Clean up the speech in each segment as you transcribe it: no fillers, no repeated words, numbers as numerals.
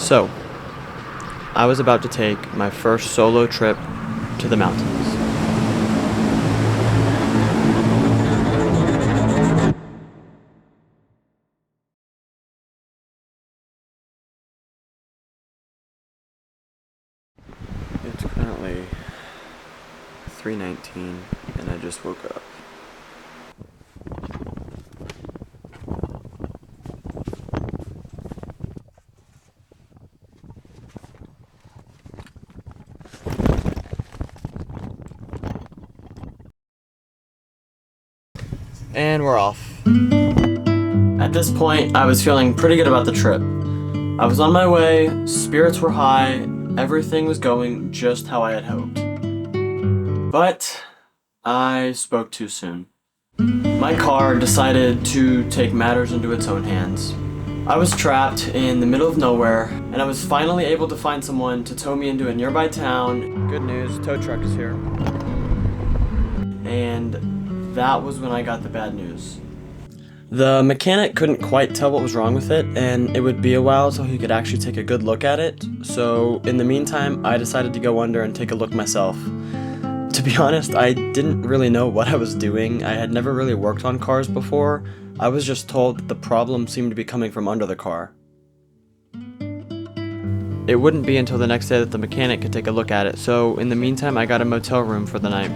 So, I was about to take my first solo trip to the mountains. It's currently 3:19 and I just woke up. And we're off. At this point, I was feeling pretty good about the trip. I was on my way, spirits were high, everything was going just how I had hoped. But I spoke too soon. My car decided to take matters into its own hands. I was trapped in the middle of nowhere, and I was finally able to find someone to tow me into a nearby town. Good news, tow truck is here. And that was when I got the bad news. The mechanic couldn't quite tell what was wrong with it, and it would be a while till he could actually take a good look at it. So in the meantime, I decided to go under and take a look myself. To be honest, I didn't really know what I was doing. I had never really worked on cars before. I was just told that the problem seemed to be coming from under the car. It wouldn't be until the next day that the mechanic could take a look at it, so in the meantime I got a motel room for the night.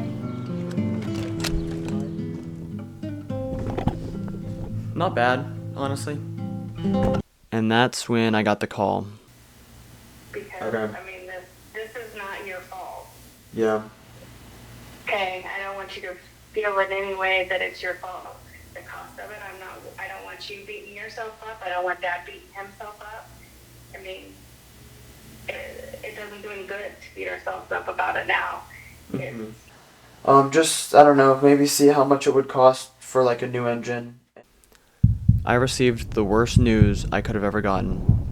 Not bad, honestly. And that's when I got the call. Because, Okay. I mean, this is not your fault. Yeah. Okay, I don't want you to feel in any way that it's your fault. The cost of it, I don't want you beating yourself up. I don't want Dad beating himself up. I mean, it doesn't do any good to beat ourselves up about it now. Just, I don't know, maybe see how much it would cost for like a new engine. I received the worst news I could have ever gotten.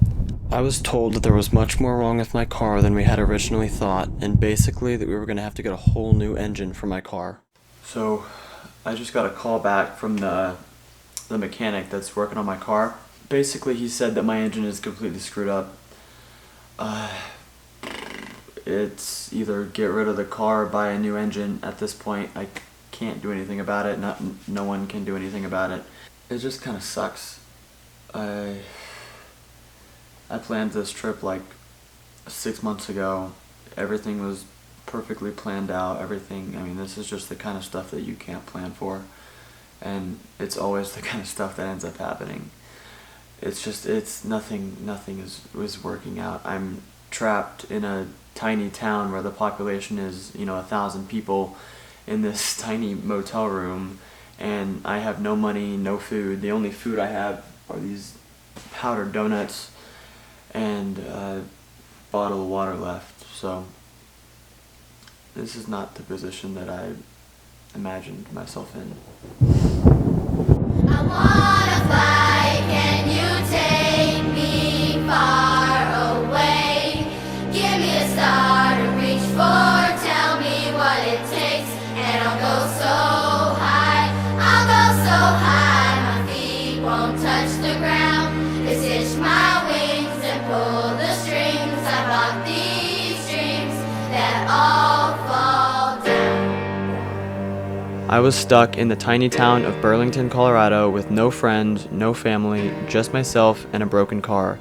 I was told that there was much more wrong with my car than we had originally thought, and basically that we were going to have to get a whole new engine for my car. So, I just got a call back from the mechanic that's working on my car. Basically, he said that my engine is completely screwed up. It's either get rid of the car or buy a new engine. At this point, I can't do anything about it. No one can do anything about it. It just kind of sucks. I planned this trip like 6 months ago. Everything was perfectly planned out. Everything, I mean, this is just the kind of stuff that you can't plan for. And it's always the kind of stuff that ends up happening. Nothing is working out. I'm trapped in a tiny town where the population is, 1,000 people in this tiny motel room. And I have no money, no food. The only food I have are these powdered donuts and a bottle of water left. So this is not the position that I imagined myself in. I wanna fly, can you take me far away? Give me a star to reach for, tell me what it takes, and I'll go so high, my feet won't touch the ground. Just hitch my wings and pull the strings. I brought these dreams that all fall down. I was stuck in the tiny town of Burlington, Colorado with no friends, no family, just myself and a broken car.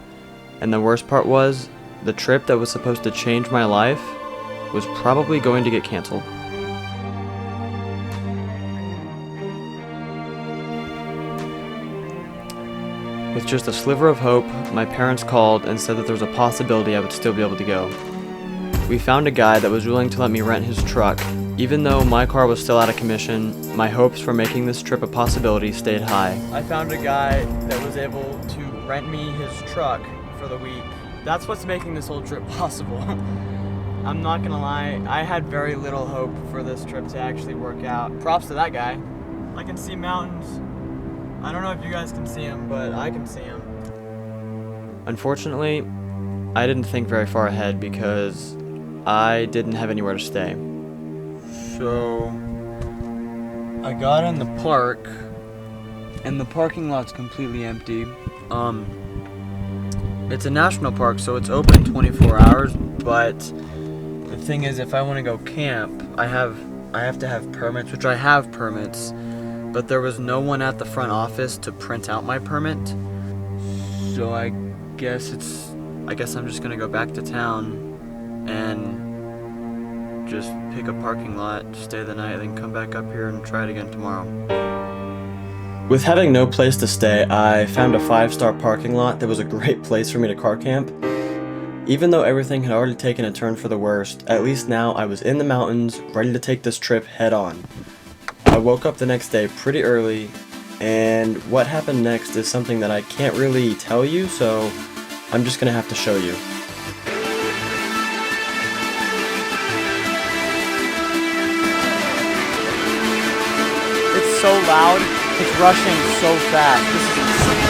And the worst part was, the trip that was supposed to change my life was probably going to get canceled. With just a sliver of hope, my parents called and said that there was a possibility I would still be able to go. We found a guy that was willing to let me rent his truck. Even though my car was still out of commission, my hopes for making this trip a possibility stayed high. I found a guy that was able to rent me his truck for the week. That's what's making this whole trip possible. I'm not gonna lie, I had very little hope for this trip to actually work out. Props to that guy. I can see mountains. I don't know if you guys can see him, but I can see him. Unfortunately, I didn't think very far ahead because I didn't have anywhere to stay. So, I got in the park, and the parking lot's completely empty. It's a national park, so it's open 24 hours, but the thing is, if I want to go camp, I have to have permits, which I have permits, but there was no one at the front office to print out my permit. So I guess I'm just gonna go back to town and just pick a parking lot, stay the night, then come back up here and try it again tomorrow. With having no place to stay, I found a 5-star parking lot that was a great place for me to car camp. Even though everything had already taken a turn for the worst, at least now I was in the mountains, ready to take this trip head on. I woke up the next day pretty early, and what happened next is something that I can't really tell you, so I'm just gonna have to show you. It's so loud. It's rushing so fast. This is insane.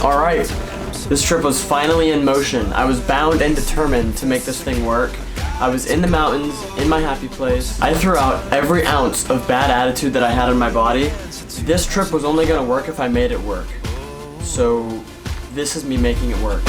Alright, this trip was finally in motion. I was bound and determined to make this thing work. I was in the mountains, in my happy place. I threw out every ounce of bad attitude that I had in my body. This trip was only gonna work if I made it work. So, this is me making it work.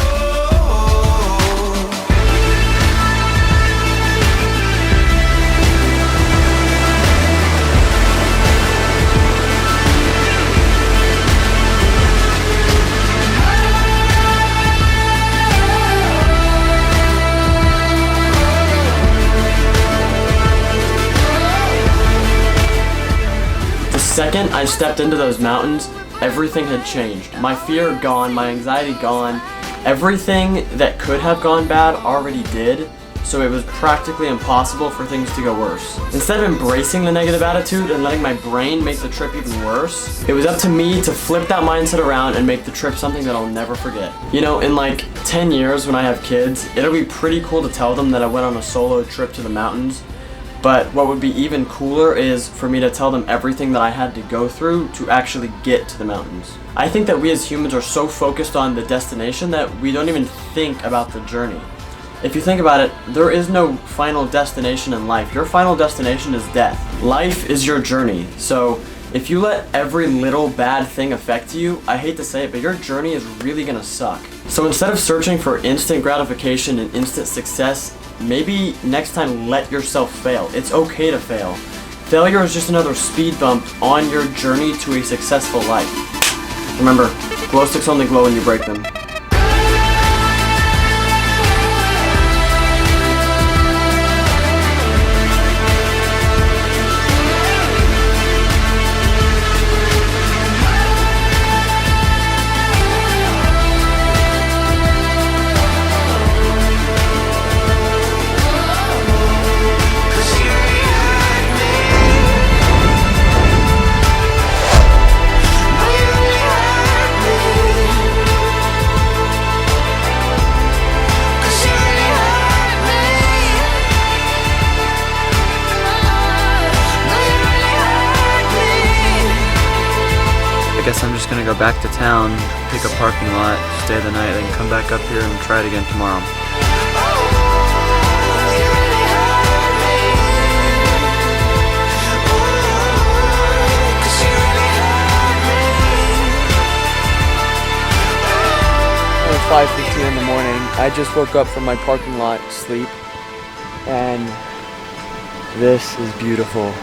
The second I stepped into those mountains, everything had changed. My fear gone, my anxiety gone. Everything that could have gone bad already did, so it was practically impossible for things to go worse. Instead of embracing the negative attitude and letting my brain make the trip even worse, it was up to me to flip that mindset around and make the trip something that I'll never forget. You know, in like 10 years when I have kids, it'll be pretty cool to tell them that I went on a solo trip to the mountains. But what would be even cooler is for me to tell them everything that I had to go through to actually get to the mountains. I think that we as humans are so focused on the destination that we don't even think about the journey. If you think about it, there is no final destination in life. Your final destination is death. Life is your journey. So if you let every little bad thing affect you, I hate to say it, but your journey is really gonna suck. So instead of searching for instant gratification and instant success, maybe next time let yourself fail. It's okay to fail. Failure is just another speed bump on your journey to a successful life. Remember, glow sticks only glow when you break them. I guess I'm just gonna go back to town, pick a parking lot, stay the night, then come back up here and try it again tomorrow. It's 5:15 in the morning. I just woke up from my parking lot sleep, and this is beautiful.